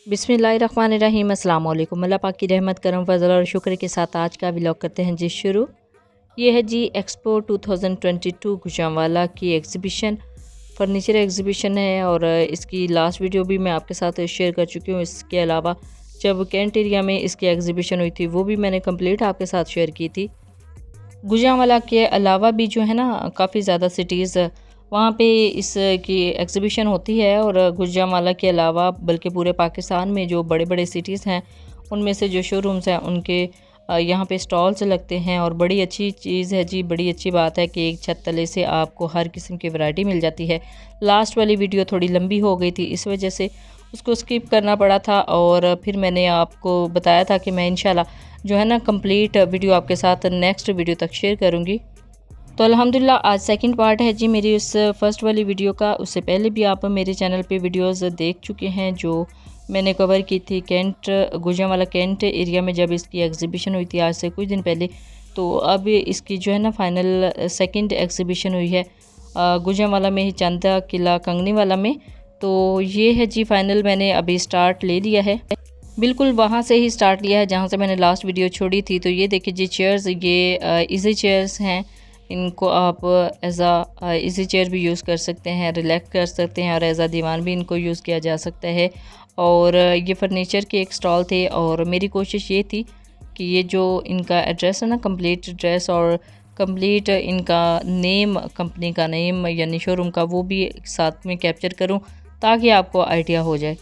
बिस्मिल्लाहिर्रहमानिर्रहीम। अस्सलाम वालेकुम। अल्लाह पाक की रहमत करम फजल और शुक्र के साथ आज का व्लॉग करते हैं जी शुरू। ये है जी एक्सपो 2022 गुजरांवाला की एग्ज़िबिशन, फ़र्नीचर एग्ज़िबिशन है और इसकी लास्ट वीडियो भी मैं आपके साथ शेयर कर चुकी हूँ। इसके अलावा जब कैंट एरिया में इसकी एग्ज़िबिशन हुई थी वो भी मैंने कंप्लीट आपके साथ शेयर की थी। गुजरांवाला के अलावा भी जो है ना काफ़ी ज़्यादा सिटीज़ वहाँ पे इस की एग्ज़िबिशन होती है और गुजरांवाला के अलावा बल्कि पूरे पाकिस्तान में जो बड़े बड़े सिटीज़ हैं उनमें से जो शोरूम्स हैं उनके यहाँ पे स्टॉल्स लगते हैं और बड़ी अच्छी चीज़ है जी, बड़ी अच्छी बात है कि एक छत तले से आपको हर किस्म की वैरायटी मिल जाती है। लास्ट वाली वीडियो थोड़ी लंबी हो गई थी, इस वजह से उसको स्किप करना पड़ा था और फिर मैंने आपको बताया था कि मैं इंशाल्लाह जो है ना कंप्लीट वीडियो आपके साथ नेक्स्ट वीडियो तक शेयर करूँगी। तो अल्हम्दुलिल्लाह आज सेकंड पार्ट है जी मेरी उस फर्स्ट वाली वीडियो का। उससे पहले भी आप मेरे चैनल पे वीडियोस देख चुके हैं जो मैंने कवर की थी कैंट गुजरांवाला कैंट एरिया में जब इसकी एग्ज़िबिशन हुई थी आज से कुछ दिन पहले। तो अब इसकी जो है ना फाइनल सेकंड एग्ज़िबिशन हुई है गुजरांवाला में ही, चांदा किला कंगनी वाला में। तो ये है जी फाइनल, मैंने अभी स्टार्ट ले लिया है, बिल्कुल वहाँ से ही स्टार्ट लिया है जहाँ से मैंने लास्ट वीडियो छोड़ी थी। तो ये देखिए जी चेयर्स, ये इजी चेयर्स हैं, इनको आप एज आ इजी चेयर भी यूज़ कर सकते हैं, रिलैक्स कर सकते हैं और एज आ दीवान भी इनको यूज़ किया जा सकता है। और ये फ़र्नीचर के एक स्टॉल थे और मेरी कोशिश ये थी कि ये जो इनका एड्रेस है ना, कंप्लीट एड्रेस और कंप्लीट इनका नेम, कंपनी का नेम यानी शोरूम का, वो भी साथ में कैप्चर करूँ ताकि आपको आइडिया हो जाए।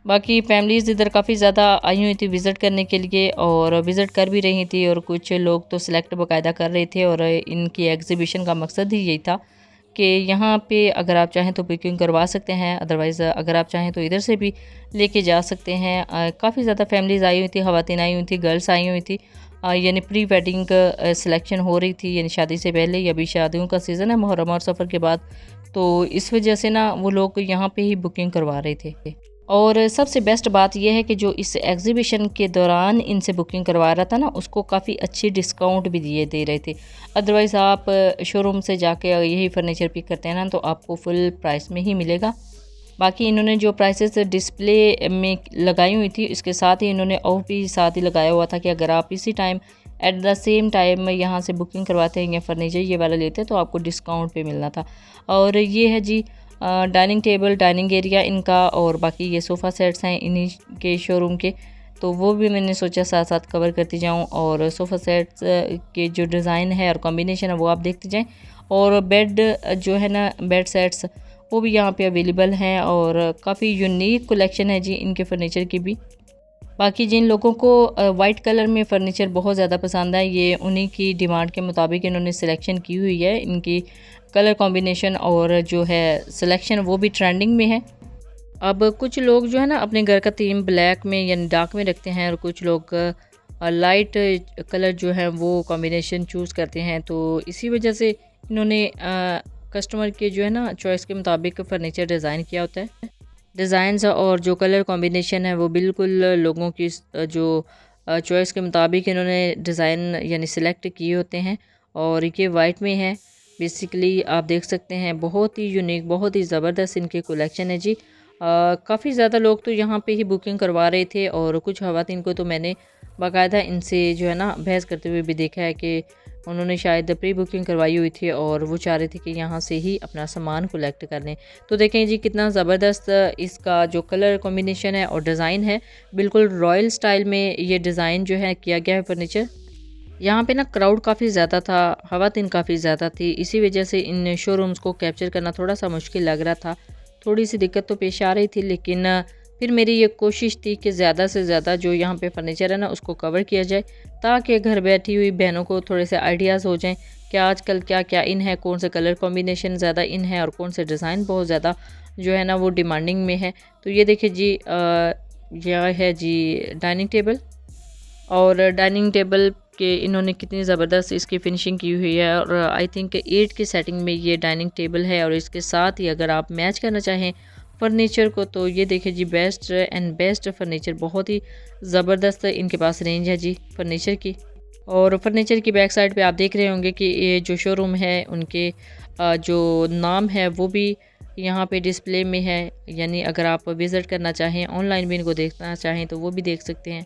बाकी फैमिलीज़ इधर काफ़ी ज़्यादा आई हुई थी विज़िट करने के लिए और विज़िट कर भी रही थी और कुछ लोग तो सिलेक्ट बाकायदा कर रहे थे। और इनकी एग्ज़िबिशन का मकसद ही यही था कि यहाँ पे अगर आप चाहें तो बुकिंग करवा सकते हैं, अदरवाइज़ अगर आप चाहें तो इधर से भी लेके जा सकते हैं। काफ़ी ज़्यादा फैमिलीज़ आई हुई थी, ख़वातीन आई हुई थी, गर्ल्स आई हुई थी, यानी प्री वेडिंग सिलेक्शन हो रही थी, यानी शादी से पहले। या अभी शादियों का सीज़न है मुहर्रम और सफ़र के बाद, तो इस वजह से ना वो लोग यहाँ पे ही बुकिंग करवा रहे थे। और सबसे बेस्ट बात यह है कि जो इस एग्ज़िबिशन के दौरान इनसे बुकिंग करवा रहा था ना, उसको काफ़ी अच्छी डिस्काउंट भी दे रहे थे। अदरवाइज़ आप शोरूम से जाके यही फ़र्नीचर पिक करते हैं ना तो आपको फुल प्राइस में ही मिलेगा। बाकी इन्होंने जो प्राइसेस डिस्प्ले में लगाई हुई थी इसके साथ ही इन्होंने ऑफ भी साथ ही लगाया हुआ था कि अगर आप इसी time at the same time यहाँ से बुकिंग करवाते हैं या फ़र्नीचर ये वाला लेते हैं तो आपको डिस्काउंट पे मिलना था। और ये है जी डाइनिंग टेबल, डाइनिंग एरिया इनका, और बाकी ये सोफ़ा सेट्स हैं इन्हीं के शोरूम के, तो वो भी मैंने सोचा साथ साथ कवर करती जाऊं। और सोफ़ा सेट्स के जो डिज़ाइन है और कॉम्बिनेशन है वो आप देखते जाएं। और बेड जो है ना, बेड सेट्स वो भी यहाँ पे अवेलेबल हैं और काफ़ी यूनिक कलेक्शन है जी इनके फ़र्नीचर की भी। बाकी जिन लोगों को वाइट कलर में फ़र्नीचर बहुत ज़्यादा पसंद है, ये उन्हीं की डिमांड के मुताबिक इन्होंने सिलेक्शन की हुई है। इनकी कलर कॉम्बिनेशन और जो है सिलेक्शन वो भी ट्रेंडिंग में है। अब कुछ लोग जो है ना अपने घर का थीम ब्लैक में यानी डार्क में रखते हैं और कुछ लोग लाइट कलर जो है वो कॉम्बिनेशन चूज़ करते हैं। तो इसी वजह से इन्होंने कस्टमर के जो है ना चॉइस के मुताबिक फ़र्नीचर डिज़ाइन किया होता है। डिज़ाइंस और जो कलर कॉम्बिनेशन है वो बिल्कुल लोगों की जो चॉइस के मुताबिक इन्होंने डिज़ाइन यानी सिलेक्ट किए होते हैं। और ये वाइट में है बेसिकली, आप देख सकते हैं बहुत ही यूनिक, बहुत ही ज़बरदस्त इनके कलेक्शन है जी। काफ़ी ज़्यादा लोग तो यहाँ पे ही बुकिंग करवा रहे थे और कुछ ख़वातीन को तो मैंने बाकायदा इनसे जो है ना बहस करते हुए भी देखा है कि उन्होंने शायद प्री बुकिंग करवाई हुई थी और वो चाह रहे थे कि यहाँ से ही अपना सामान कलेक्ट कर लें। तो देखें जी कितना ज़बरदस्त इसका जो कलर कॉम्बिनेशन है और डिज़ाइन है, बिल्कुल रॉयल स्टाइल में ये डिज़ाइन जो है किया गया है फ़र्नीचर। यहाँ पे ना क्राउड काफ़ी ज़्यादा था, ख़वातीन काफ़ी ज़्यादा थी, इसी वजह से इन शोरूम्स को कैप्चर करना थोड़ा सा मुश्किल लग रहा था। थोड़ी सी दिक्कत तो पेश आ रही थी, लेकिन फिर मेरी ये कोशिश थी कि ज़्यादा से ज़्यादा जो यहाँ पे फ़र्नीचर है ना उसको कवर किया जाए ताकि घर बैठी हुई बहनों को थोड़े से आइडियाज़ हो जाएं कि आजकल क्या क्या इन है, कौन से कलर कॉम्बिनेशन ज़्यादा इन है और कौन से डिज़ाइन बहुत ज़्यादा जो है ना वो डिमांडिंग में है। तो ये देखिए जी यह है जी डाइनिंग टेबल, और डाइनिंग टेबल के इन्होंने कितनी ज़बरदस्त इसकी फिनिशिंग की हुई है। और आई थिंक 8 की सेटिंग में ये डाइनिंग टेबल है और इसके साथ ही अगर आप मैच करना चाहें फ़र्नीचर को तो ये देखिए जी बेस्ट एंड बेस्ट फ़र्नीचर, बहुत ही ज़बरदस्त इनके पास रेंज है जी फ़र्नीचर की। और फर्नीचर की बैक साइड पे आप देख रहे होंगे कि ये जो शोरूम है उनके जो नाम है वो भी यहाँ पे डिस्प्ले में है, यानी अगर आप विज़िट करना चाहें, ऑनलाइन भी इनको देखना चाहें तो वो भी देख सकते हैं।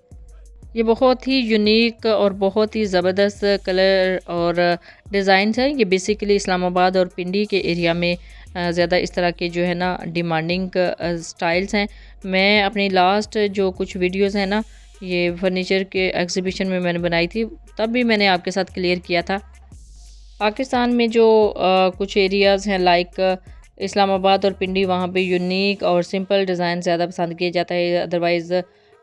ये बहुत ही यूनिक और बहुत ही ज़बरदस्त कलर और डिज़ाइंस हैं। ये बेसिकली इस्लामाबाद और पिंडी के एरिया में ज़्यादा इस तरह के जो है ना डिमांडिंग स्टाइल्स हैं। मैं अपनी लास्ट जो कुछ वीडियोस हैं ना, ये फर्नीचर के एग्जीबिशन में मैंने बनाई थी, तब भी मैंने आपके साथ क्लियर किया था। पाकिस्तान में जो कुछ एरियाज़ हैं लाइक इस्लामाबाद और पिंडी, वहाँ पे यूनिक और सिंपल डिज़ाइन ज़्यादा पसंद किया जाता है। अदरवाइज़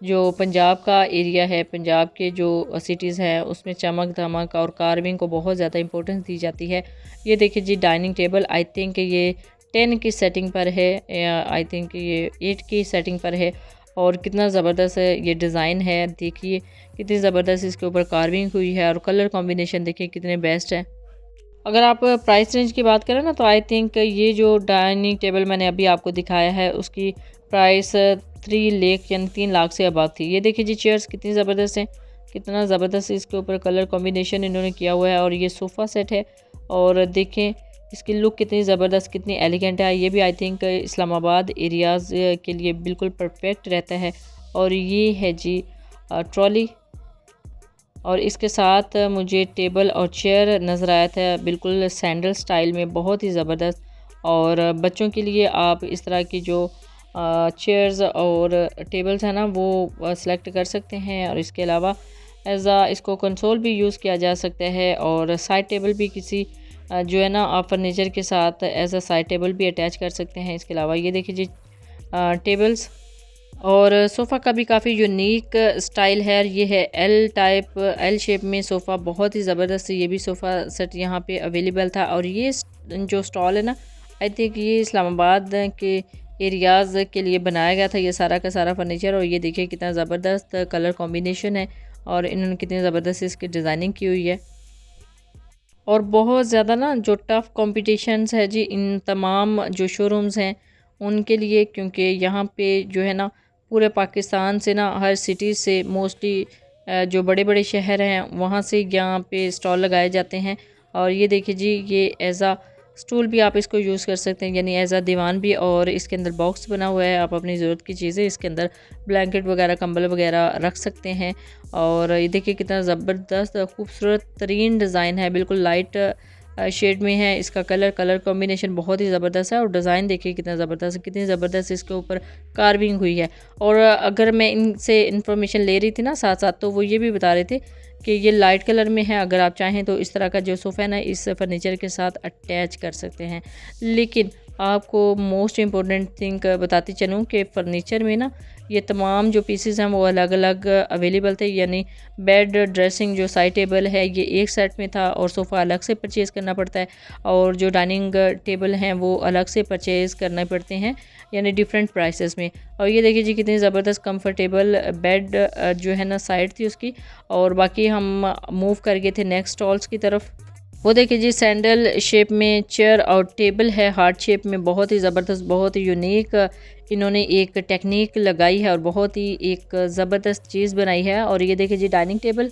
जो पंजाब का एरिया है, पंजाब के जो सिटीज़ हैं, उसमें चमक धमक और कार्विंग को बहुत ज़्यादा इंपॉर्टेंस दी जाती है। ये देखिए जी, डाइनिंग टेबल आई थिंक ये 10 की सेटिंग पर है, आई थिंक ये 8 की सेटिंग पर है। और कितना ज़बरदस्त है ये डिज़ाइन है, देखिए कितनी ज़बरदस्त इसके ऊपर कार्विंग हुई है और कलर कॉम्बिनेशन देखिए कितने बेस्ट है। अगर आप प्राइस रेंज की बात करें ना, तो आई थिंक ये जो डाइनिंग टेबल मैंने अभी आपको दिखाया है, उसकी प्राइस 3 लाख यानी 3 लाख से अबव थी। ये देखिए जी, चेयर्स कितनी ज़बरदस्त हैं, कितना ज़बरदस्त इसके ऊपर कलर कॉम्बिनेशन इन्होंने किया हुआ है। और ये सोफ़ा सेट है और देखें इसकी लुक कितनी ज़बरदस्त, कितनी एलिगेंट है। ये भी आई थिंक इस्लामाबाद एरियाज़ के लिए बिल्कुल परफेक्ट रहता है। और ये है जी ट्रॉली, और इसके साथ मुझे टेबल और चेयर नज़र आया था बिल्कुल सैंडल स्टाइल में, बहुत ही ज़बरदस्त। और बच्चों के लिए आप इस तरह की जो चेयर्स और टेबल्स हैं ना, वो सेलेक्ट कर सकते हैं। और इसके अलावा इसको कंसोल भी यूज़ किया जा सकता है, और साइड टेबल भी किसी जो है ना आप फर्नीचर के साथ एज अ साइड टेबल भी अटैच कर सकते हैं। इसके अलावा ये देखिए जी, टेबल्स और सोफ़ा का भी काफ़ी यूनिक स्टाइल है। ये है एल टाइप, एल शेप में सोफ़ा, बहुत ही ज़बरदस्त। ये भी सोफ़ा सेट यहाँ पे अवेलेबल था। और ये जो स्टॉल है ना, आई थिंक ये इस्लामाबाद के एरियाज़ के लिए बनाया गया था, ये सारा का सारा फर्नीचर। और ये देखिए कितना ज़बरदस्त कलर कॉम्बिनेशन है, और इन्होंने कितनी ज़बरदस्त इसकी डिज़ाइनिंग की हुई है। और बहुत ज़्यादा ना जो टफ़ कॉम्पिटिशन्स है जी इन तमाम जो शोरूम्स हैं उनके लिए, क्योंकि यहाँ पे जो है ना पूरे पाकिस्तान से ना, हर सिटी से मोस्टली जो बड़े बड़े शहर हैं वहाँ से यहाँ पे स्टॉल लगाए जाते हैं। और ये देखिए जी, ये एज़ आ स्टूल भी आप इसको यूज़ कर सकते हैं, यानी एज़ आ दीवान भी। और इसके अंदर बॉक्स बना हुआ है, आप अपनी ज़रूरत की चीज़ें इसके अंदर ब्लैंकेट वगैरह, कंबल वगैरह रख सकते हैं। और ये देखिए कितना ज़बरदस्त खूबसूरत तरीन डिज़ाइन है, बिल्कुल लाइट शेड में है। इसका कलर कॉम्बिनेशन बहुत ही ज़बरदस्त है। और डिज़ाइन देखिए कितना ज़बरदस्त, कितनी ज़बरदस्त इसके ऊपर कार्विंग हुई है। और अगर मैं इनसे इन्फॉर्मेशन ले रही थी ना साथ साथ, तो वो ये भी बता रहे थे कि ये लाइट कलर में है। अगर आप चाहें तो इस तरह का जो सोफ़ा है ना, इस फर्नीचर के साथ अटैच कर सकते हैं। लेकिन आपको मोस्ट इम्पॉर्टेंट थिंग बताती चलूँ कि फ़र्नीचर में ना ये तमाम जो पीसेस हैं वो अलग अलग अवेलेबल थे, यानी बेड, ड्रेसिंग, जो साइड टेबल है ये एक सेट में था, और सोफ़ा अलग से परचेज़ करना पड़ता है। और जो डाइनिंग टेबल हैं वो अलग से परचेज़ करने पड़ते हैं, यानी डिफरेंट प्राइसेस में। और ये देखिए जी, कितनी ज़बरदस्त कंफर्टेबल बेड जो है ना साइड थी उसकी। और बाकी हम मूव कर गए थे नेक्स्ट स्टॉल्स की तरफ। वो देखिए जी, सैंडल शेप में चेयर और टेबल है, हार्ट शेप में, बहुत ही ज़बरदस्त, बहुत ही यूनिक इन्होंने एक टेक्निक लगाई है और बहुत ही एक ज़बरदस्त चीज़ बनाई है। और ये देखिए जी, डाइनिंग टेबल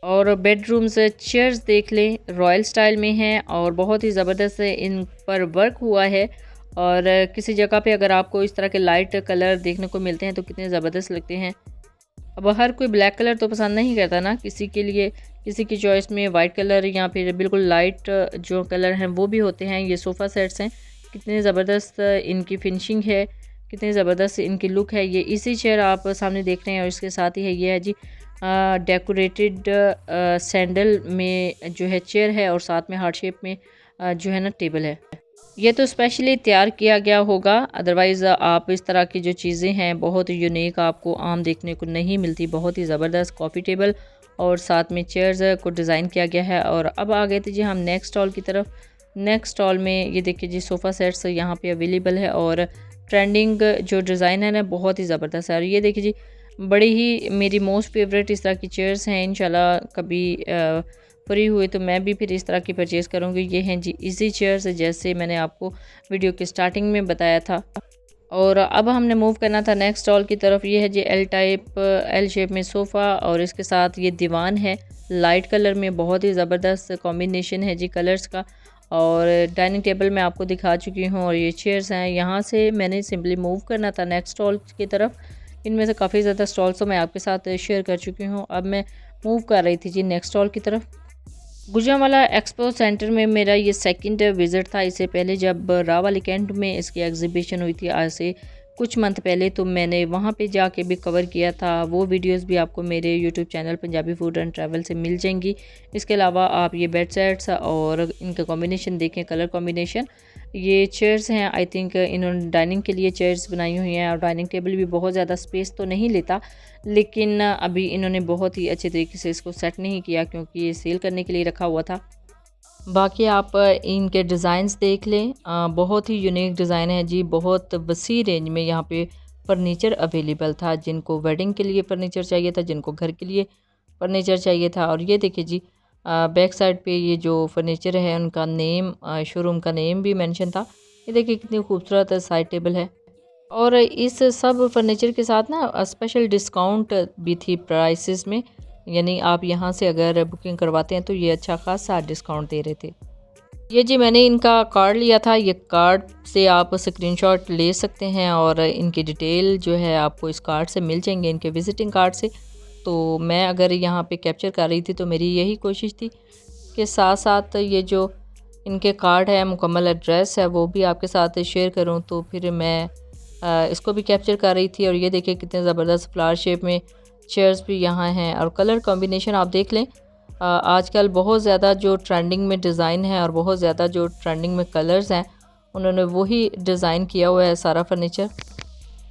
और बेडरूम्स चेयर्स देख लें, रॉयल स्टाइल में हैं और बहुत ही ज़बरदस्त इन पर वर्क हुआ है। और किसी जगह पे अगर आपको इस तरह के लाइट कलर देखने को मिलते हैं तो कितने ज़बरदस्त लगते हैं। अब हर कोई ब्लैक कलर तो पसंद नहीं करता ना, किसी के लिए, किसी की चॉइस में वाइट कलर या फिर बिल्कुल लाइट जो कलर हैं वो भी होते हैं। ये सोफ़ा सेट्स हैं, कितने ज़बरदस्त इनकी फिनिशिंग है, कितनी ज़बरदस्त इनकी लुक है। ये इसी चेयर आप सामने देख रहे हैं, और इसके साथ ही है ये है जी डेकोरेटेड सैंडल में जो है चेयर है, और साथ में हार्ट शेप में जो है ना टेबल है। ये तो स्पेशली तैयार किया गया होगा, अदरवाइज़ आप इस तरह की जो चीज़ें हैं बहुत ही यूनिक आपको आम देखने को नहीं मिलती। बहुत ही ज़बरदस्त कॉफ़ी टेबल और साथ में चेयर्स को डिज़ाइन किया गया है। और अब आ गए थे जी हम नेक्स्ट स्टॉल की तरफ। नेक्स्ट स्टॉल में ये देखिए जी, सोफ़ा सेट्स यहाँ पे अवेलेबल है, और ट्रेंडिंग जो डिज़ाइन है ना बहुत ही ज़बरदस्त है। और ये देखिए जी, बड़ी ही मेरी मोस्ट फेवरेट इस तरह की चेयर्स हैं। इंशाल्लाह कभी फ्री हुए तो मैं भी फिर इस तरह की परचेज़ करूँगी। ये हैं जी इजी चेयर्स, जैसे मैंने आपको वीडियो के स्टार्टिंग में बताया था। और अब हमने मूव करना था नेक्स्ट स्टॉल की तरफ। ये है G L type, L shape में सोफ़ा, और इसके साथ ये दीवान है लाइट कलर में, बहुत ही ज़बरदस्त कॉम्बिनेशन है जी कलर्स का। और डाइनिंग टेबल मैं आपको दिखा चुकी हूँ और ये चेयर्स हैं। यहाँ से मैंने सिंपली मूव करना था नेक्स्ट स्टॉल की तरफ। इनमें से काफ़ी ज़्यादा स्टॉल्स तो मैं आपके साथ शेयर कर चुकी हूँ। अब मैं मूव कर रही थी जी नेक्स्ट स्टॉल की तरफ। गुजरांवाला एक्सपो सेंटर में मेरा ये सेकंड विज़िट था। इससे पहले जब रावल कैंट में इसकी एग्जीबिशन हुई थी आज से कुछ मंथ पहले, तो मैंने वहाँ पे जाके भी कवर किया था। वो वीडियोस भी आपको मेरे YouTube channel Punjabi food and travel से मिल जाएंगी। इसके अलावा आप ये बेड सेट्स और इनका कॉम्बिनेशन देखें, कलर कॉम्बिनेशन। ये चेयर्स हैं, आई थिंक इन्होंने डाइनिंग के लिए चेयर्स बनाई हुई हैं और डाइनिंग टेबल भी बहुत ज़्यादा स्पेस तो नहीं लेता, लेकिन अभी इन्होंने बहुत ही अच्छे तरीके से इसको सेट नहीं किया क्योंकि ये सेल करने के लिए रखा हुआ था। बाकी आप इनके डिज़ाइंस देख लें, बहुत ही यूनिक डिज़ाइन है जी। बहुत वसी रेंज में यहाँ पे फर्नीचर अवेलेबल था, जिनको वेडिंग के लिए फ़र्नीचर चाहिए था, जिनको घर के लिए फ़र्नीचर चाहिए था। और ये देखिए जी, बैक साइड पे ये जो फर्नीचर है उनका नेम, शोरूम का नेम भी मेंशन था। ये देखिए कितनी खूबसूरत साइड टेबल है। और इस सब फर्नीचर के साथ ना स्पेशल डिस्काउंट भी थी प्राइसेस में, यानी आप यहाँ से अगर बुकिंग करवाते हैं तो ये अच्छा खासा डिस्काउंट दे रहे थे। ये जी मैंने इनका कार्ड लिया था। ये कार्ड से आप स्क्रीनशॉट ले सकते हैं और इनकी डिटेल जो है आपको इस कार्ड से मिल जाएंगे, इनके विजिटिंग कार्ड से। तो मैं अगर यहाँ पे कैप्चर कर रही थी तो मेरी यही कोशिश थी कि साथ साथ ये जो इनके कार्ड है, मुकम्मल एड्रेस है, वो भी आपके साथ शेयर करूँ। तो फिर मैं इसको भी कैप्चर कर रही थी। और ये देखिए कितने ज़बरदस्त फ्लावर शेप में चेयर्स भी यहाँ हैं। और कलर कॉम्बिनेशन आप देख लें, आजकल बहुत ज़्यादा जो ट्रेंडिंग में डिज़ाइन है और बहुत ज़्यादा जो ट्रेंडिंग में कलर्स हैं, उन्होंने वही डिज़ाइन किया हुआ है सारा फर्नीचर।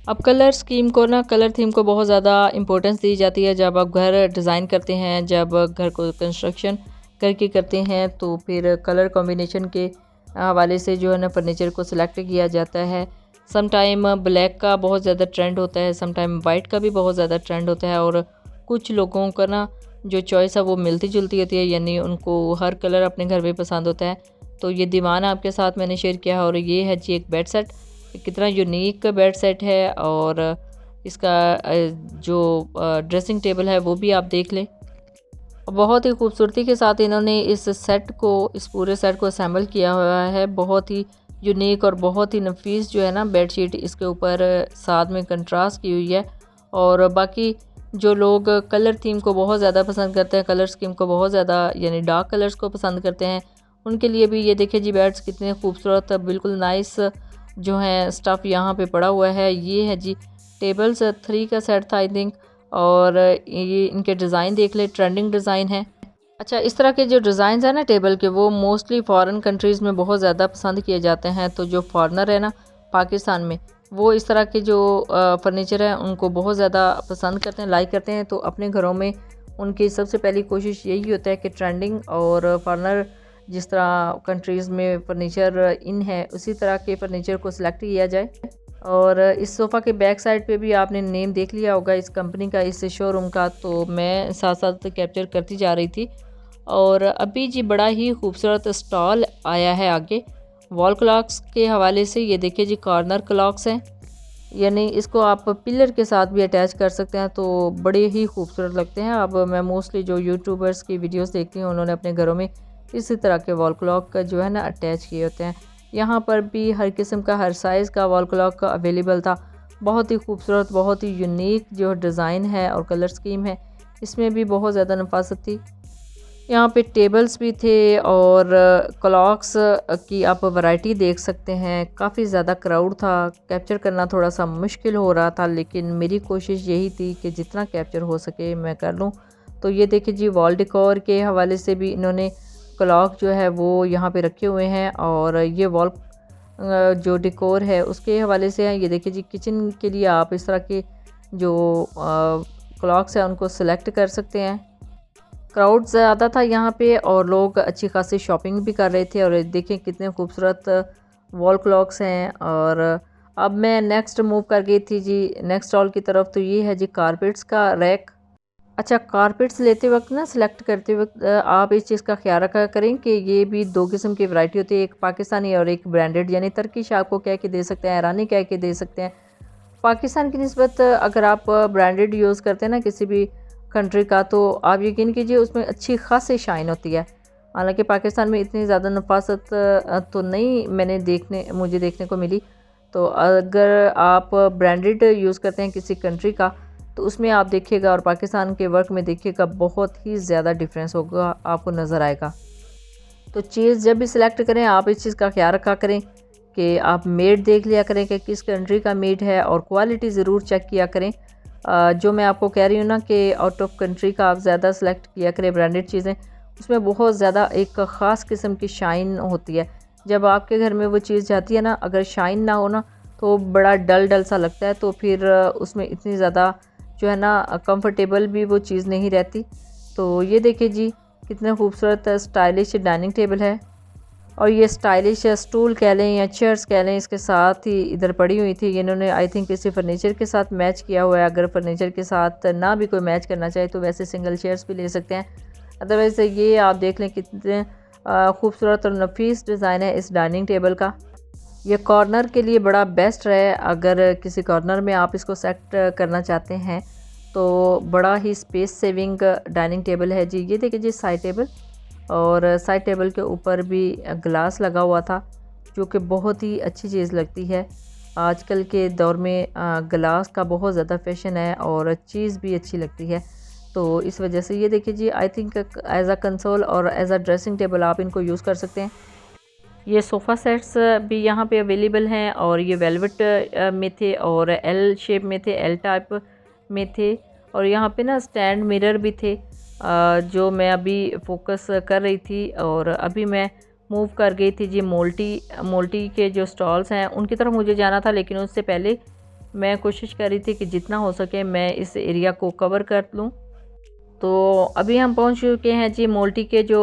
अब कलर स्कीम को ना, कलर थीम को बहुत ज़्यादा इम्पोर्टेंस दी जाती है जब आप घर डिज़ाइन करते हैं, जब घर को कंस्ट्रक्शन करके करते हैं, तो फिर कलर कॉम्बिनेशन के हवाले से जो है ना फर्नीचर को सिलेक्ट किया जाता है। सम टाइम ब्लैक का बहुत ज़्यादा ट्रेंड होता है, सम टाइम वाइट का भी बहुत ज़्यादा ट्रेंड होता है। और कुछ लोगों का ना जो चॉइस है वो मिलती जुलती होती है, यानी उनको हर कलर अपने घर पे पसंद होता है। तो ये दीवान आपके साथ मैंने शेयर किया है। और ये है जी एक बेड सेट, कितना यूनिक बेड सेट है। और इसका जो ड्रेसिंग टेबल है वो भी आप देख लें। बहुत ही खूबसूरती के साथ इन्होंने इस सेट को, इस पूरे सेट को असेंबल किया हुआ है। बहुत ही यूनिक और बहुत ही नफीस जो है ना बेडशीट इसके ऊपर साथ में कंट्रास्ट की हुई है। और बाकी जो लोग कलर थीम को बहुत ज़्यादा पसंद करते हैं, कलर स्कीम को बहुत ज़्यादा, यानी डार्क कलर्स को पसंद करते हैं, उनके लिए भी ये देखिए जी बेड्स कितने खूबसूरत, बिल्कुल नाइस जो है स्टफ़ यहाँ पे पड़ा हुआ है। ये है जी टेबल्स 3 का सेट था आई थिंक। और ये इनके डिज़ाइन देख ले, ट्रेंडिंग डिज़ाइन है। अच्छा, इस तरह के जो डिज़ाइन है ना टेबल के, वो मोस्टली फ़ॉरेन कंट्रीज़ में बहुत ज़्यादा पसंद किए जाते हैं। तो जो फॉरेनर है ना पाकिस्तान में, वो इस तरह के जो फर्नीचर है उनको बहुत ज़्यादा पसंद करते हैं, लाइक करते हैं। तो अपने घरों में उनकी सबसे पहली कोशिश यही होता है कि ट्रेंडिंग और फॉरेनर जिस तरह कंट्रीज़ में फ़र्नीचर इन है, उसी तरह के फ़र्नीचर को सिलेक्ट किया जाए। और इस सोफ़ा के बैक साइड पे भी आपने नेम देख लिया होगा इस कंपनी का, इस शोरूम का। तो मैं साथ साथ कैप्चर करती जा रही थी। और अभी जी बड़ा ही खूबसूरत स्टॉल आया है आगे वॉल क्लॉक्स के हवाले से। ये देखिए जी कॉर्नर क्लॉक्स हैं, यानी इसको आप पिलर के साथ भी अटैच कर सकते हैं, तो बड़े ही खूबसूरत लगते हैं। अब मैं मोस्टली जो यूट्यूबर्स की वीडियोस देखती हूँ, उन्होंने अपने घरों में इसी तरह के वॉल क्लॉक का जो है ना अटैच किए होते हैं। यहाँ पर भी हर किस्म का, हर साइज़ का वॉल क्लॉक अवेलेबल था। बहुत ही खूबसूरत, बहुत ही यूनिक जो डिज़ाइन है और कलर स्कीम है, इसमें भी बहुत ज़्यादा नफासत थी। यहाँ पे टेबल्स भी थे और क्लॉक्स की आप वैरायटी देख सकते हैं। काफ़ी ज़्यादा क्राउड था, कैप्चर करना थोड़ा सा मुश्किल हो रहा था, लेकिन मेरी कोशिश यही थी कि जितना कैप्चर हो सके मैं कर लूँ। तो ये देखिए जी वॉल डेकोर के हवाले से भी इन्होंने क्लॉक जो है वो यहाँ पे रखे हुए हैं। और ये वॉल जो डेकोर है उसके हवाले से है। ये देखिए जी किचन के लिए आप इस तरह के जो क्लॉक्स हैं उनको सेलेक्ट कर सकते हैं। क्राउड ज़्यादा था यहाँ पे और लोग अच्छी खासी शॉपिंग भी कर रहे थे। और देखें कितने खूबसूरत वॉल क्लॉक्स हैं। और अब मैं नेक्स्ट मूव कर गई थी जी नेक्स्ट स्टॉल की तरफ। तो ये है जी कारपेट्स का रैक। अच्छा, कारपेट्स लेते वक्त ना, सिलेक्ट करते वक्त आप इस चीज़ का ख्याल रखा करें कि ये भी 2 किस्म की वैरायटी होती है, एक पाकिस्तानी और एक ब्रांडेड, यानी टर्किश आपको कह के दे सकते हैं, ईरानी कह के दे सकते हैं। पाकिस्तान की निस्बत अगर आप ब्रांडेड यूज़ करते हैं ना किसी भी कंट्री का, तो आप यकीन कीजिए उसमें अच्छी खासी शाइन होती है। हालांकि पाकिस्तान में इतनी ज़्यादा नफासत तो नहीं मुझे देखने को मिली। तो अगर आप ब्रांडेड यूज़ करते हैं किसी कंट्री का तो उसमें आप देखिएगा और पाकिस्तान के वर्क में देखिएगा बहुत ही ज़्यादा डिफरेंस होगा, आपको नज़र आएगा। तो चीज़ जब भी सिलेक्ट करें आप इस चीज़ का ख्याल रखा करें कि आप मेड देख लिया करें कि किस कंट्री का मेड है, और क्वालिटी ज़रूर चेक किया करें। जो मैं आपको कह रही हूँ ना कि आउट ऑफ कंट्री का आप ज़्यादा सेलेक्ट किया करें ब्रांडेड चीज़ें, उसमें बहुत ज़्यादा एक ख़ास किस्म की शाइन होती है। जब आपके घर में वो चीज़ जाती है ना, अगर शाइन ना हो ना तो बड़ा डल डल सा लगता है, तो फिर उसमें इतनी ज़्यादा जो है ना कंफर्टेबल भी वो चीज़ नहीं रहती। तो ये देखिए जी कितने खूबसूरत स्टाइलिश डाइनिंग टेबल है, और ये स्टाइलिश स्टूल कह लें या चेयर्स कह लें इसके साथ ही इधर पड़ी हुई थी। ये इन्होंने आई थिंक किसी फर्नीचर के साथ मैच किया हुआ है। अगर फर्नीचर के साथ ना भी कोई मैच करना चाहे तो वैसे सिंगल चेयर्स भी ले सकते हैं। अदरवाइज़ ये आप देख लें कितने खूबसूरत और नफीस डिज़ाइन है इस डाइनिंग टेबल का। ये कॉर्नर के लिए बड़ा बेस्ट है, अगर किसी कॉर्नर में आप इसको सेट करना चाहते हैं तो बड़ा ही स्पेस सेविंग डाइनिंग टेबल है जी। ये देखिए जी साइड टेबल, और साइड टेबल के ऊपर भी ग्लास लगा हुआ था जो कि बहुत ही अच्छी चीज़ लगती है। आजकल के दौर में ग्लास का बहुत ज़्यादा फैशन है और चीज़ भी अच्छी लगती है, तो इस वजह से ये देखिए जी I think as a console और एज अ ड्रेसिंग टेबल आप इनको यूज़ कर सकते हैं। ये सोफ़ा सेट्स भी यहाँ पे अवेलेबल हैं, और ये वेलवेट में थे और एल शेप में थे, एल टाइप में थे। और यहाँ पे ना स्टैंड मिरर भी थे जो मैं अभी फोकस कर रही थी, और अभी मैं मूव कर गई थी जी मोल्टी के जो स्टॉल्स हैं उनकी तरफ मुझे जाना था, लेकिन उससे पहले मैं कोशिश कर रही थी कि जितना हो सके मैं इस एरिया को कवर कर लूँ। तो अभी हम पहुंच चुके हैं जी मोल्टी के जो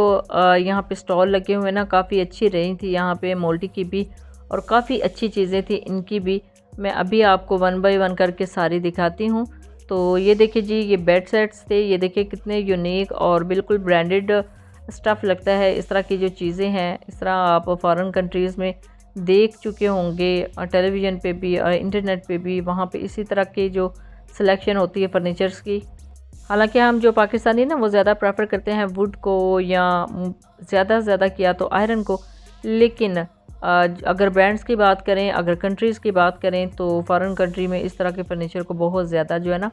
यहाँ पे स्टॉल लगे हुए ना, काफ़ी अच्छी रही थी यहाँ पे मोल्टी की भी, और काफ़ी अच्छी चीज़ें थी इनकी भी। मैं अभी आपको वन बाय वन करके सारी दिखाती हूँ। तो ये देखिए जी ये बेड सेट्स थे, ये देखिए कितने यूनिक और बिल्कुल ब्रांडेड स्टफ़ लगता है। इस तरह की जो चीज़ें हैं इस तरह आप फॉरेन कंट्रीज़ में देख चुके होंगे, टेलीविज़न पे भी और इंटरनेट पे भी, वहाँ पे इसी तरह की जो सिलेक्शन होती है फर्नीचर्स की। हालांकि हम जो पाकिस्तानी ना वो ज़्यादा प्रेफर करते हैं वुड को, या ज़्यादा से ज़्यादा किया तो आयरन को, लेकिन अगर ब्रांड्स की बात करें, अगर कंट्रीज़ की बात करें तो फॉरेन कंट्री में इस तरह के फर्नीचर को बहुत ज़्यादा जो है ना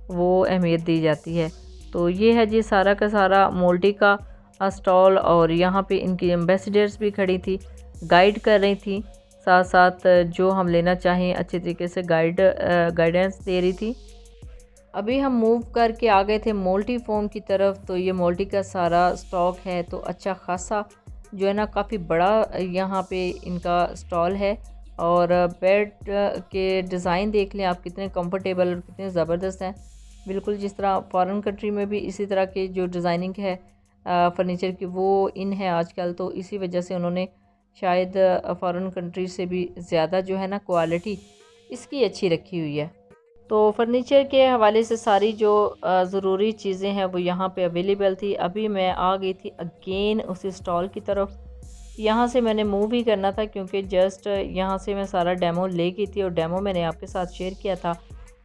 वो अहमियत दी जाती है। तो ये है जी सारा का सारा मोल्टी का स्टॉल, और यहाँ पे इनकी एम्बेसडर्स भी खड़ी थी, गाइड कर रही थी, साथ साथ जो हम लेना चाहें अच्छे तरीके से गाइडेंस दे रही थी। अभी हम मूव करके आ गए थे मोल्टी फोम की तरफ। तो ये मोल्टी का सारा स्टॉक है, तो अच्छा खासा जो है ना काफ़ी बड़ा यहाँ पे इनका स्टॉल है। और बेड के डिज़ाइन देख लें आप कितने कंफर्टेबल और कितने ज़बरदस्त हैं, बिल्कुल जिस तरह फॉरेन कंट्री में भी इसी तरह के जो डिज़ाइनिंग है फ़र्नीचर की वो इन है आजकल। तो इसी वजह से उन्होंने शायद फॉरेन कंट्री से भी ज़्यादा जो है ना क्वालिटी इसकी अच्छी रखी हुई है। तो फर्नीचर के हवाले से सारी जो ज़रूरी चीज़ें हैं वो यहाँ पे अवेलेबल थी। अभी मैं आ गई थी अगेन उसी स्टॉल की तरफ। यहाँ से मैंने मूव ही करना था क्योंकि जस्ट यहाँ से मैं सारा डेमो ले गई थी, और डेमो मैंने आपके साथ शेयर किया था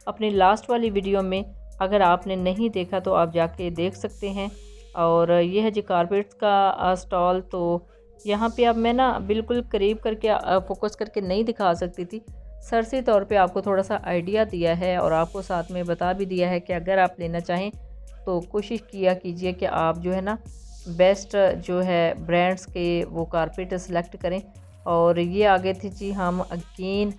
अपनी लास्ट वाली वीडियो में। अगर आपने नहीं देखा तो आप जाके देख सकते हैं। और ये है जी कारपेट्स का स्टॉल। तो यहाँ पे अब मैं ना बिल्कुल करीब करके फोकस करके नहीं दिखा सकती थी, सरसरी तौर पे आपको थोड़ा सा आइडिया दिया है, और आपको साथ में बता भी दिया है कि अगर आप लेना चाहें तो कोशिश किया कीजिए कि आप जो है ना बेस्ट जो है ब्रांड्स के वो कारपेट सेलेक्ट करें। और ये आगे थी जी हम अगेन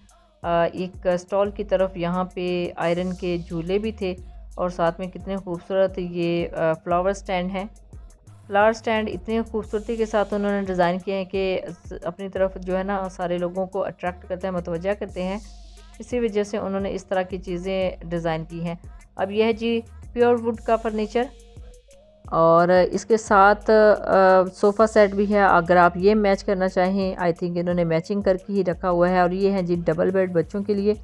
एक स्टॉल की तरफ। यहाँ पे आयरन के झूले भी थे, और साथ में कितने खूबसूरत ये फ्लावर स्टैंड हैं। फ्लावर स्टैंड इतनी खूबसूरती के साथ उन्होंने डिज़ाइन किए हैं कि अपनी तरफ जो है ना सारे लोगों को अट्रैक्ट करते हैं, मुतवज्जा करते हैं। इसी वजह से उन्होंने इस तरह की चीज़ें डिज़ाइन की हैं। अब यह है जी प्योर वुड का फर्नीचर, और इसके साथ सोफ़ा सेट भी है। अगर आप ये मैच करना चाहें, आई थिंक इन्होंने मैचिंग करके ही रखा हुआ है। और ये है जी डबल बेड बच्चों के लिए,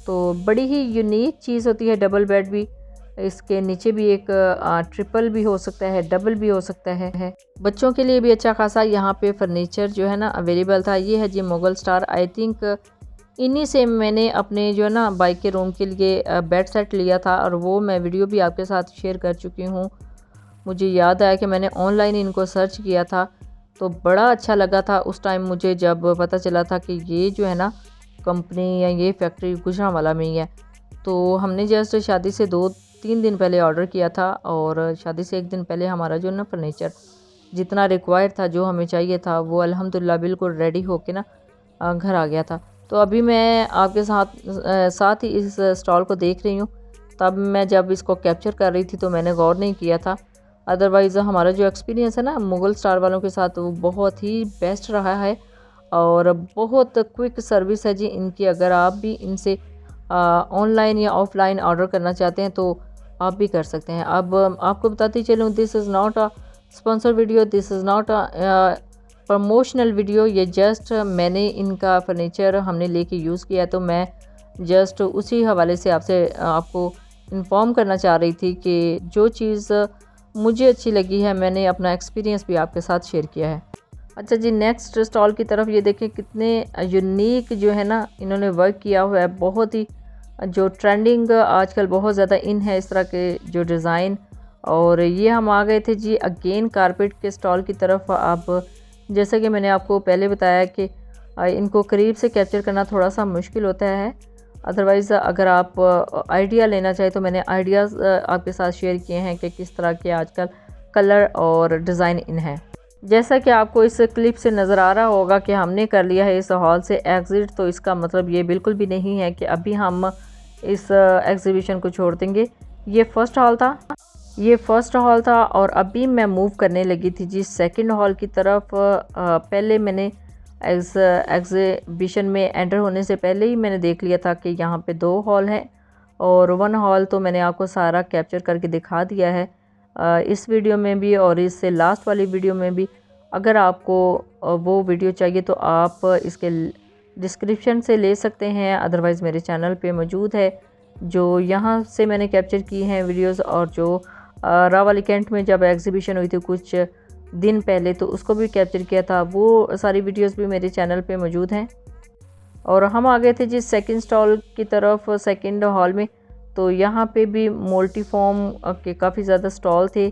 तो बड़ी ही यूनिक चीज़ होती है डबल बेड भी। इसके नीचे भी एक ट्रिपल भी हो सकता है, डबल भी हो सकता है। बच्चों के लिए भी अच्छा खासा यहाँ पे फर्नीचर जो है ना अवेलेबल था। ये है जी मुगल स्टार, आई थिंक इन्हीं से मैंने अपने जो है ना बाइक के रूम के लिए बेड सेट लिया था, और वो मैं वीडियो भी आपके साथ शेयर कर चुकी हूँ। मुझे याद आया कि मैंने ऑनलाइन इनको सर्च किया था, तो बड़ा अच्छा लगा था उस टाइम मुझे जब पता चला था कि ये जो है ना कंपनी या ये फैक्ट्री गुजरांवाला में ही है। तो हमने जस्ट शादी से 2-3 दिन पहले ऑर्डर किया था, और शादी से 1 दिन पहले हमारा जो ना फर्नीचर जितना रिक्वायर्ड था, जो हमें चाहिए था, वो अल्हम्दुलिल्लाह बिल्कुल रेडी होके ना घर आ गया था। तो अभी मैं आपके साथ ही इस स्टॉल को देख रही हूँ। तब मैं जब इसको कैप्चर कर रही थी तो मैंने गौर नहीं किया था। अदरवाइज़ हमारा जो एक्सपीरियंस है ना मुग़ल स्टार वालों के साथ, वो बहुत ही बेस्ट रहा है और बहुत क्विक सर्विस है जी इनकी। अगर आप भी इनसे ऑनलाइन या ऑफ़लाइन ऑर्डर करना चाहते हैं तो आप भी कर सकते हैं। अब आपको बताती चलूँ, this is not a sponsor video, this is not a promotional video. ये जस्ट मैंने इनका फर्नीचर हमने लेके यूज़ किया, तो मैं जस्ट उसी हवाले से आपको इन्फॉर्म करना चाह रही थी कि जो चीज़ मुझे अच्छी लगी है, मैंने अपना एक्सपीरियंस भी आपके साथ शेयर किया है। अच्छा जी, नेक्स्ट स्टॉल की तरफ ये देखें, कितने यूनिक जो है ना इन्होंने वर्क किया हुआ है। बहुत ही जो ट्रेंडिंग आजकल बहुत ज़्यादा इन है इस तरह के जो डिज़ाइन। और ये हम आ गए थे जी अगेन कारपेट के स्टॉल की तरफ। अब जैसा कि मैंने आपको पहले बताया कि इनको करीब से कैप्चर करना थोड़ा सा मुश्किल होता है। अदरवाइज़ अगर आप आइडिया लेना चाहें तो मैंने आइडियाज़ आपके साथ शेयर किए हैं कि किस तरह के आजकल कलर और डिज़ाइन इन है। जैसा कि आपको इस क्लिप से नज़र आ रहा होगा कि हमने कर लिया है इस हॉल से एग्ज़िट, तो इसका मतलब ये बिल्कुल भी नहीं है कि अभी हम इस एग्ज़िबिशन को छोड़ देंगे। ये फ़र्स्ट हॉल था और अभी मैं मूव करने लगी थी जी सेकंड हॉल की तरफ। पहले मैंने एग्ज़िबिशन में एंटर होने से पहले ही मैंने देख लिया था कि यहाँ पे 2 हॉल हैं, और 1 हॉल तो मैंने आपको सारा कैप्चर करके दिखा दिया है इस वीडियो में भी और इससे लास्ट वाली वीडियो में भी। अगर आपको वो वीडियो चाहिए तो आप इसके डिस्क्रिप्शन से ले सकते हैं, अदरवाइज़ मेरे चैनल पे मौजूद है। जो यहाँ से मैंने कैप्चर की हैं वीडियोस, और जो रावली कैंट में जब एग्ज़िबिशन हुई थी कुछ दिन पहले, तो उसको भी कैप्चर किया था, वो सारी वीडियोस भी मेरे चैनल पे मौजूद हैं। और हम आ गए थे जी सेकंड स्टॉल की तरफ, सेकंड हॉल में। तो यहाँ पे भी मल्टीफॉर्म के काफ़ी ज़्यादा स्टॉल थे,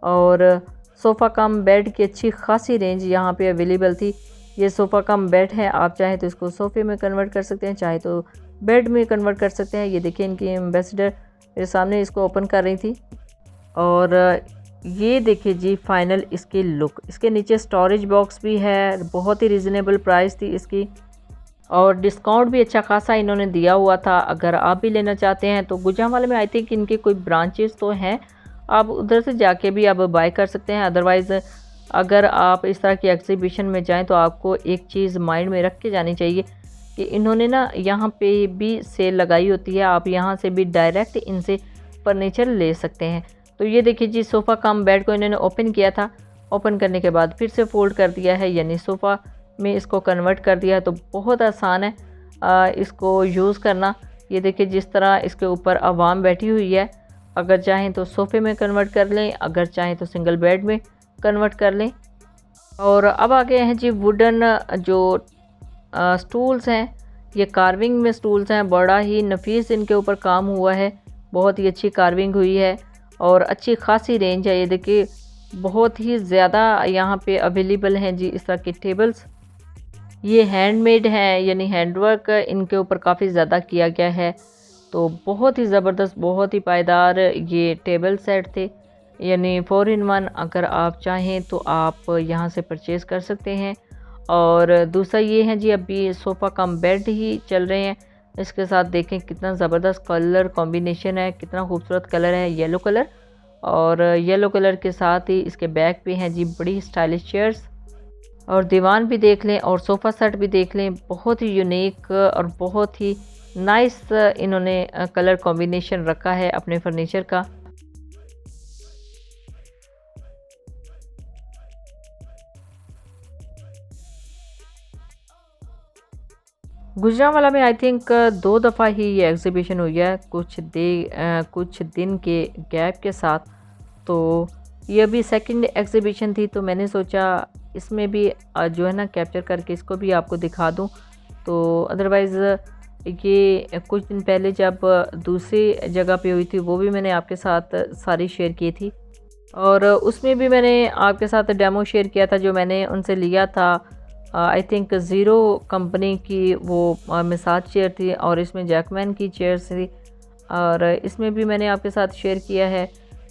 और सोफ़ा कम बेड की अच्छी खासी रेंज यहाँ पे अवेलेबल थी। ये सोफ़ा कम बेड है, आप चाहें तो इसको सोफ़े में कन्वर्ट कर सकते हैं, चाहे तो बेड में कन्वर्ट कर सकते हैं। ये देखिए इनकी एम्बेसडर मेरे सामने इसको ओपन कर रही थी। और ये देखिए जी फाइनल इसकी लुक। इसके नीचे स्टोरेज बॉक्स भी है, बहुत ही रिजनेबल प्राइस थी इसकी, और डिस्काउंट भी अच्छा खासा इन्होंने दिया हुआ था। अगर आप भी लेना चाहते हैं तो गुजरांवाला में आई थिंक इनके कोई ब्रांचेस तो हैं, आप उधर से जाके भी आप बाय कर सकते हैं। अदरवाइज़ अगर आप इस तरह की एग्ज़िबिशन में जाएं तो आपको एक चीज़ माइंड में रख के जानी चाहिए कि इन्होंने ना यहाँ पे भी सेल लगाई होती है, आप यहाँ से भी डायरेक्ट इनसे फर्नीचर ले सकते हैं। तो ये देखिए जी सोफ़ा कम बेड को इन्होंने ओपन किया था, ओपन करने के बाद फिर से फोल्ड कर दिया है, यानी सोफ़ा में इसको कन्वर्ट कर दिया है। तो बहुत आसान है इसको यूज़ करना। ये देखिए जिस तरह इसके ऊपर आवाम बैठी हुई है, अगर चाहें तो सोफ़े में कन्वर्ट कर लें, अगर चाहें तो सिंगल बेड में कन्वर्ट कर लें। और अब आ गए हैं जी वुडन जो स्टूल्स हैं, ये कार्विंग में स्टूल्स हैं, बड़ा ही नफीस इनके ऊपर काम हुआ है, बहुत ही अच्छी कार्विंग हुई है और अच्छी खासी रेंज है। ये देखिए बहुत ही ज़्यादा यहाँ पे अवेलेबल हैं जी इस तरह के टेबल्स। ये हैंडमेड हैं, यानी हैंडवर्क इनके ऊपर काफ़ी ज़्यादा किया गया है। तो बहुत ही ज़बरदस्त, बहुत ही पायदार ये टेबल सेट थे, यानी 4 in 1। अगर आप चाहें तो आप यहाँ से परचेज़ कर सकते हैं। और दूसरा ये है जी अभी सोफ़ा कम बेड ही चल रहे हैं, इसके साथ देखें कितना ज़बरदस्त कलर कॉम्बिनेशन है, कितना खूबसूरत कलर है येलो कलर, और येलो कलर के साथ ही इसके बैक पे हैं जी बड़ी स्टाइलिश चेयर्स। और दीवान भी देख लें और सोफ़ा सेट भी देख लें, बहुत ही यूनिक और बहुत ही नाइस इन्होंने कलर कॉम्बिनेशन रखा है अपने फर्नीचर का। गुजरांवाला में आई थिंक 2 दफ़ा ही ये एग्ज़िबिशन हुई है, कुछ दिन के गैप के साथ। तो ये अभी सेकंड एग्ज़िबिशन थी, तो मैंने सोचा इसमें भी जो है ना कैप्चर करके इसको भी आपको दिखा दूं। तो अदरवाइज़ ये कुछ दिन पहले जब दूसरी जगह पे हुई थी वो भी मैंने आपके साथ सारी शेयर की थी। और उसमें भी मैंने आपके साथ डेमो शेयर किया था जो मैंने उनसे लिया था। आई थिंक ज़ीरो कंपनी की वो मसाज चेयर थी और इसमें जैकमैन की चेयर्स थी। और इसमें भी मैंने आपके साथ शेयर किया है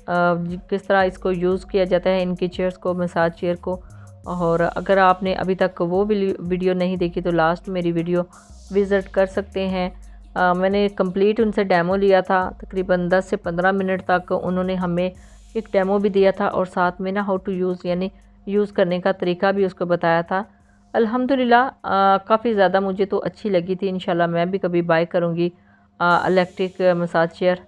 किस तरह इसको यूज़ किया जाता है, इनकी चेयर्स को, मसाज चेयर को। और अगर आपने अभी तक वो वीडियो नहीं देखी तो लास्ट मेरी वीडियो विज़िट कर सकते हैं। मैंने कंप्लीट उनसे डेमो लिया था, तकरीबन 10 से 15 मिनट तक उन्होंने हमें एक डेमो भी दिया था और साथ में ना हाउ टू यूज़ यानी यूज़ करने का तरीका भी उसको बताया था। अल्हम्दुलिल्लाह काफ़ी ज़्यादा मुझे तो अच्छी लगी थी। इंशाल्लाह मैं भी कभी बाय करूँगी इलेक्ट्रिक मसाज चेयर।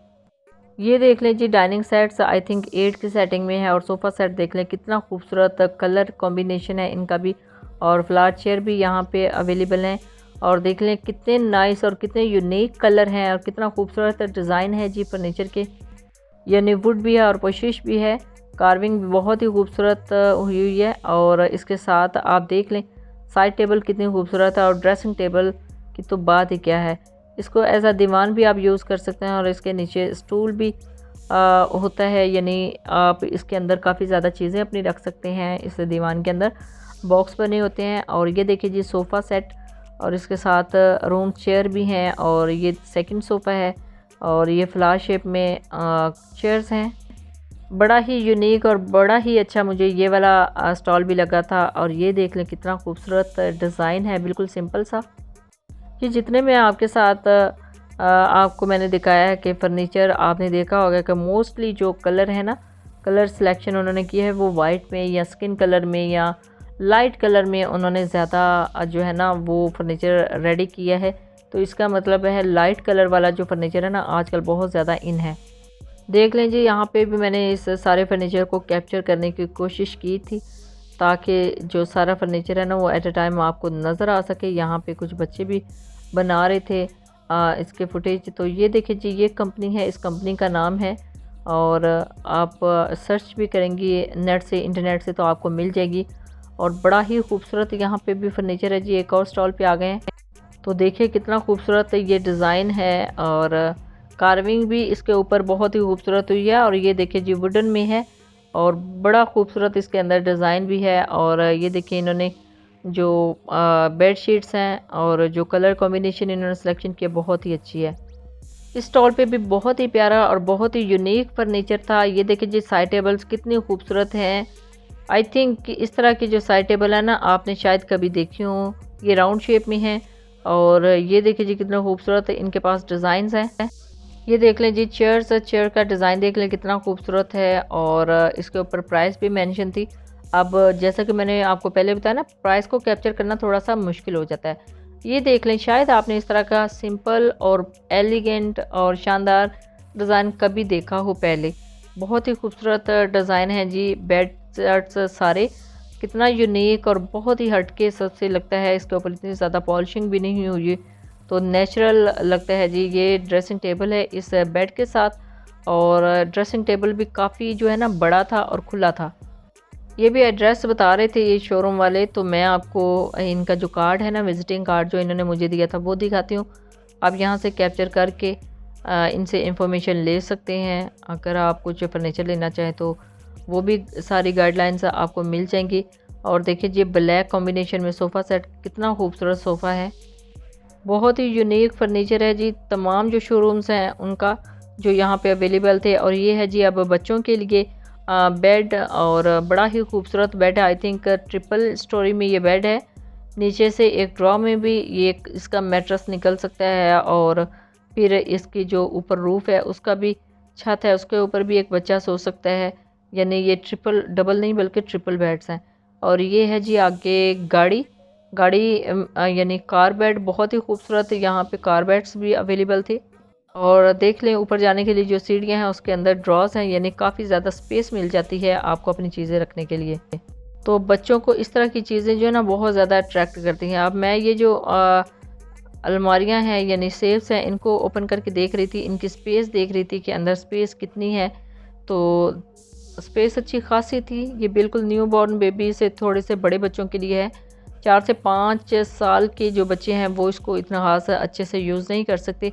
ये देख लें जी, डाइनिंग सेट्स आई थिंक 8 की सेटिंग में है और सोफ़ा सेट देख लें कितना खूबसूरत कलर कॉम्बिनेशन है इनका भी। और फ्लावर चेयर भी यहाँ पे अवेलेबल हैं और देख लें कितने नाइस और कितने यूनिक कलर हैं और कितना खूबसूरत डिज़ाइन है जी फर्नीचर के। यानी वुड भी है और पोशिश भी है, कार्विंग भी बहुत ही खूबसूरत हुई हुई है। और इसके साथ आप देख लें साइड टेबल कितनी खूबसूरत है और ड्रेसिंग टेबल की तो बात ही क्या है। इसको एज अ दीवान भी आप यूज़ कर सकते हैं और इसके नीचे स्टूल भी होता है, यानी आप इसके अंदर काफ़ी ज़्यादा चीज़ें अपनी रख सकते हैं। इस दीवान के अंदर बॉक्स बने होते हैं। और ये देखिए जी सोफ़ा सेट और इसके साथ रूम चेयर भी हैं और ये सेकंड सोफ़ा है और ये फ्लावर शेप में चेयर्स हैं। बड़ा ही यूनिक और बड़ा ही अच्छा मुझे ये वाला स्टॉल भी लगा था। और ये देख लें कितना खूबसूरत डिज़ाइन है, बिल्कुल सिंपल सा। कि जितने में आपके साथ आपको मैंने दिखाया है कि फ़र्नीचर आपने देखा होगा कि मोस्टली जो कलर है ना, कलर सिलेक्शन उन्होंने किया है वो वाइट में या स्किन कलर में या लाइट कलर में उन्होंने ज़्यादा जो है ना वो फर्नीचर रेडी किया है। तो इसका मतलब है लाइट कलर वाला जो फर्नीचर है ना आजकल बहुत ज़्यादा इन है। देख लें जी, यहाँ पे भी मैंने इस सारे फर्नीचर को कैप्चर करने की कोशिश की थी ताकि जो सारा फर्नीचर है ना वो एट अ टाइम आपको नज़र आ सके। यहाँ पे कुछ बच्चे भी बना रहे थे इसके फुटेज। तो ये देखिए जी, ये कंपनी है, इस कंपनी का नाम है और आप सर्च भी करेंगी नेट से, इंटरनेट से, तो आपको मिल जाएगी। और बड़ा ही खूबसूरत यहाँ पे भी फर्नीचर है जी। एक और स्टॉल पे आ गए हैं तो देखिए कितना खूबसूरत ये डिज़ाइन है और कार्विंग भी इसके ऊपर बहुत ही खूबसूरत हुई है। और ये देखिए जी वुडन में है और बड़ा खूबसूरत इसके अंदर डिज़ाइन भी है। और ये देखिए इन्होंने जो बेड शीट्स हैं और जो कलर कॉम्बिनेशन इन्होंने सिलेक्शन किया बहुत ही अच्छी है। इस स्टॉल पे भी बहुत ही प्यारा और बहुत ही यूनिक फर्नीचर था। ये देखिए जी साइड टेबल्स कितनी खूबसूरत हैं। आई थिंक इस तरह की जो साइड टेबल है ना आपने शायद कभी देखी हो। ये राउंड शेप में है और ये देखिए जी कितना खूबसूरत है, इनके पास डिज़ाइंस हैं। ये देख लें जी चेयर्स, चेयर का डिज़ाइन देख लें कितना खूबसूरत है और इसके ऊपर प्राइस भी मेंशन थी। अब जैसा कि मैंने आपको पहले बताया ना, प्राइस को कैप्चर करना थोड़ा सा मुश्किल हो जाता है। ये देख लें, शायद आपने इस तरह का सिंपल और एलिगेंट और शानदार डिज़ाइन कभी देखा हो पहले। बहुत ही खूबसूरत डिज़ाइन है जी। बेड सेट्स सारे कितना यूनिक और बहुत ही हटके सबसे लगता है। इसके ऊपर इतनी ज़्यादा पॉलिशिंग भी नहीं हुई तो नेचुरल लगता है जी। ये ड्रेसिंग टेबल है इस बेड के साथ और ड्रेसिंग टेबल भी काफ़ी जो है ना बड़ा था और खुला था। ये भी एड्रेस बता रहे थे ये शोरूम वाले, तो मैं आपको इनका जो कार्ड है ना, विजिटिंग कार्ड जो इन्होंने मुझे दिया था वो दिखाती हूँ। आप यहाँ से कैप्चर करके इनसे इंफॉर्मेशन ले सकते हैं। अगर आप कुछ फर्नीचर लेना चाहें तो वो भी सारी गाइडलाइंस आपको मिल जाएंगी। और देखिए ये ब्लैक कॉम्बिनेशन में सोफ़ा सेट, कितना खूबसूरत सोफ़ा है, बहुत ही यूनिक फर्नीचर है जी। तमाम जो शोरूम्स हैं उनका जो यहाँ पे अवेलेबल थे। और ये है जी अब बच्चों के लिए बेड और बड़ा ही खूबसूरत बेड है। आई थिंक ट्रिपल स्टोरी में ये बेड है। नीचे से एक ड्रॉ में भी ये इसका मैट्रेस निकल सकता है और फिर इसकी जो ऊपर रूफ है उसका भी छत है, उसके ऊपर भी एक बच्चा सो सकता है। यानी ये ट्रिपल, डबल नहीं बल्कि ट्रिपल बेड्स हैं। और ये है जी आगे गाड़ी यानी कार बेड, बहुत ही खूबसूरत यहाँ पे कार बेड्स भी अवेलेबल थे। और देख लें ऊपर जाने के लिए जो सीढ़ियाँ हैं उसके अंदर ड्रॉज हैं, यानी काफ़ी ज़्यादा स्पेस मिल जाती है आपको अपनी चीज़ें रखने के लिए। तो बच्चों को इस तरह की चीज़ें जो है ना बहुत ज़्यादा अट्रैक्ट करती हैं। अब मैं ये जो अलमारियाँ हैं यानी सेफ्स हैं, इनको ओपन करके देख रही थी, इनकी स्पेस देख रही थी कि अंदर स्पेस कितनी है। तो स्पेस अच्छी खासी थी। ये बिल्कुल न्यू बॉर्न बेबी से थोड़े से बड़े बच्चों के लिए है। 4 से 5 साल के जो बच्चे हैं वो इसको इतना खास अच्छे से यूज़ नहीं कर सकते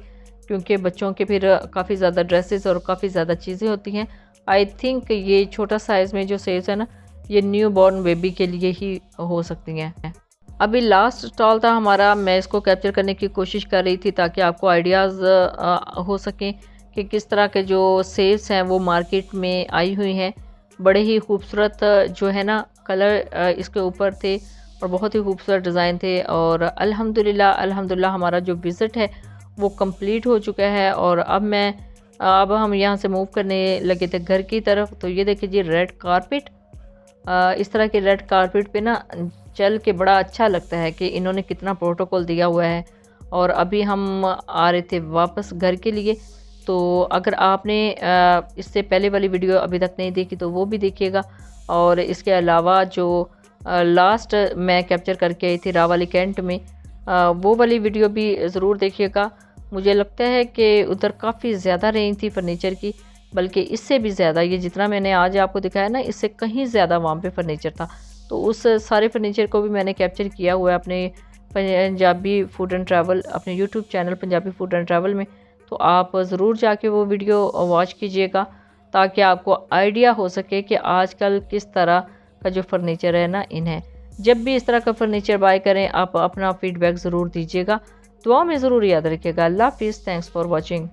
क्योंकि बच्चों के फिर काफ़ी ज़्यादा ड्रेसेस और काफ़ी ज़्यादा चीज़ें होती हैं। आई थिंक ये छोटा साइज़ में जो सेल्स है ना, ये न्यू बॉर्न बेबी के लिए ही हो सकती हैं। अभी लास्ट स्टॉल था हमारा, मैं इसको कैप्चर करने की कोशिश कर रही थी ताकि आपको आइडियाज़ हो सकें कि किस तरह के जो सेल्स हैं वो मार्केट में आई हुई हैं। बड़े ही खूबसूरत जो है ना कलर इसके ऊपर थे और बहुत ही खूबसूरत डिज़ाइन थे। और अल्हम्दुलिल्लाह हमारा जो विज़िट है वो कंप्लीट हो चुका है। और अब हम यहाँ से मूव करने लगे थे घर की तरफ। तो ये देखिए जी, रेड कारपेट, इस तरह के रेड कारपेट पे ना चल के बड़ा अच्छा लगता है कि इन्होंने कितना प्रोटोकॉल दिया हुआ है। और अभी हम आ रहे थे वापस घर के लिए। तो अगर आपने इससे पहले वाली वीडियो अभी तक नहीं देखी तो वो भी देखिएगा। और इसके अलावा जो लास्ट मैं कैप्चर करके आई थी रावाली कैंट में, वो वाली वीडियो भी ज़रूर देखिएगा। मुझे लगता है कि उधर काफ़ी ज़्यादा रेंज थी फर्नीचर की, बल्कि इससे भी ज़्यादा, ये जितना मैंने आज आपको दिखाया ना, इससे कहीं ज़्यादा वहाँ पे फर्नीचर था। तो उस सारे फर्नीचर को भी मैंने कैप्चर किया हुआ है अपने पंजाबी फूड एंड ट्रैवल, अपने YouTube channel Punjabi food and travel में। तो आप ज़रूर जाके वो वीडियो वॉच कीजिएगा ताकि आपको आइडिया हो सके कि आजकल किस तरह का जो फर्नीचर है ना इन्हें। जब भी इस तरह का फर्नीचर बाय करें आप अपना फीडबैक ज़रूर दीजिएगा, दुआ में ज़रूर याद रखिएगा। अल्लाह हाफिज़, थैंक्स फॉर वॉचिंग।